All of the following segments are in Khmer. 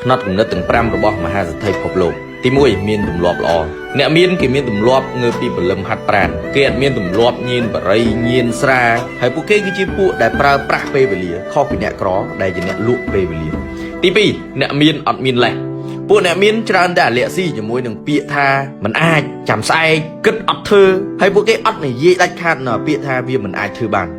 ផ្នត់គំនិតទាំង5របស់មហាសទ្ធិពិភពលោកទី1មានទម្លាប់ល្អអ្នកមានគេមានទម្លាប់ងើបពីព្រលឹមហាត់ប្រាណគេអត់មានទម្លាប់ញៀនបរិយញៀនស្រាហើយពួកគេគឺជាពួកដែលប្រើប្រាស់ពេលវេលាខុសពីអ្នកក្រដែលជាអ្នកលក់ពេលវេលាទី2អ្នកមានអត់មានលេះពួកអ្នកមានច្រើនតែអាលាក់ស៊ីជាមួយនឹងពាក្យថាមិនអាចចាំស្អែកគិតអត់ធ្វើហើយពួកគេអត់និយាយដាច់ខាតនៅពាក្យថាវាមិនអាចធ្វើបាន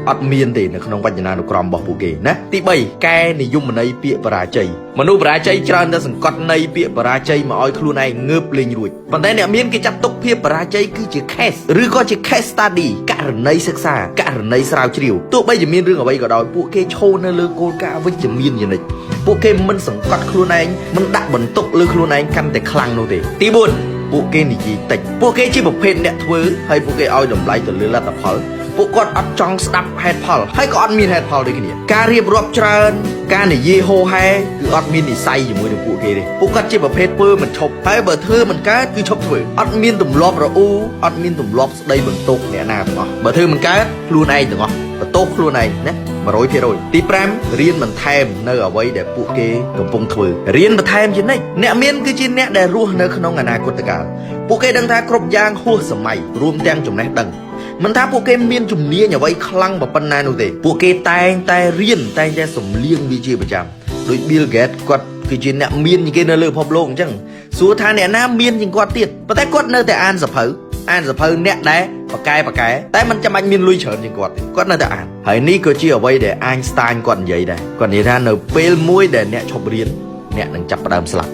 អត់មានទេនៅក្នុងវចនានុក្រមរបស់ពួកគេណាទី3កែនិយមន័យពាក្យបរាជ័យមនុស្សបរាជ័យច្រើនតែសង្កត់ន័យពាក្យបរាជ័យមកឲ្យខ្លួនឯងងើបលេងរួចប៉ុន្តែអ្នកមានគេចាត់ទុកភាពបរាជ័យគឺជា case ឬក៏ជា case study ករណីសិក្សាករណីស្រាវជ្រាវទោះបីជាមានរឿងអ្វីក៏ដោយពួកគេឈរនៅលើគោលការណ៍វិជ្ជមានយ៉ាងនិចពួកគេមិនសង្កត់ខ្លួនឯងមិនដាក់បន្ទុកលើខ្លួនឯងកាន់តែខ្លាំងនោះទេទី4ពួកគេនិយាយតិចពួកគេជាប្រភេទអ្នកធ្វើហើយពួកគេឲ្យតម្លៃទៅលើលទ្ធផលពួកគាត់អត់ចង់ស្ដាប់ហេតុផលហើយក៏អត់មានហេតុផលដូចគ្នាការរៀបរាប់ច្រើនការនិយាយហូហែគឺអត់មាននិស័យជាមួយនឹងពួកគេទេពួកគាត់ជាប្រភេទធ្វើមិនឈប់ហើយបើធ្វើមិនកើតគឺឈប់ធ្វើអត់មានទម្លាប់រអ៊ូអត់មានទម្លាប់ស្ដីបន្ទោសអ្នកណាទាំងអស់បើធ្វើមិនកើតខ្លួនឯងទាំងអស់បន្ទោសខ្លួនឯងណា100%ទី5រៀនបន្ថែមនៅអ្វីដែលពួកគេកំពុងធ្វើរៀនបន្ថែមជានិច្ចអ្នកមានគឺជាអ្នកដែលរស់នៅក្នុងអនាគតកាលពួកគេដឹងថាគ្រប់យ៉ាងហួសសម័យរួមទាំងចំណេះដឹងមិនថាពួកគេមានជំនាញអ្វីខ្លាំងប៉ុណ្ណានោះទេពួកគេតែងតែរៀនតែងតែសំលៀងវាជាប្រចាំដូច Bill Gates គាត់គឺជាអ្នកមានជាងគេនៅលើពិភពលោកអញ្ចឹងសួរថាអ្នកណាមានជាងគាត់ទៀតប៉ុន្តែគាត់នៅតែអានសភៅអ្នកដែលប៉កែតែមិនចាំបាច់មានលុយច្រើនជាងគាត់ទេគាត់នៅតែអានហើយនេះក៏ជាអ្វីដែល Einstein គាត់និយាយដែរគាត់និយាយថានៅពេលមួយដែលអ្នកឈប់រៀនអ្នកនឹងចាប់ផ្ដើមស្លាប់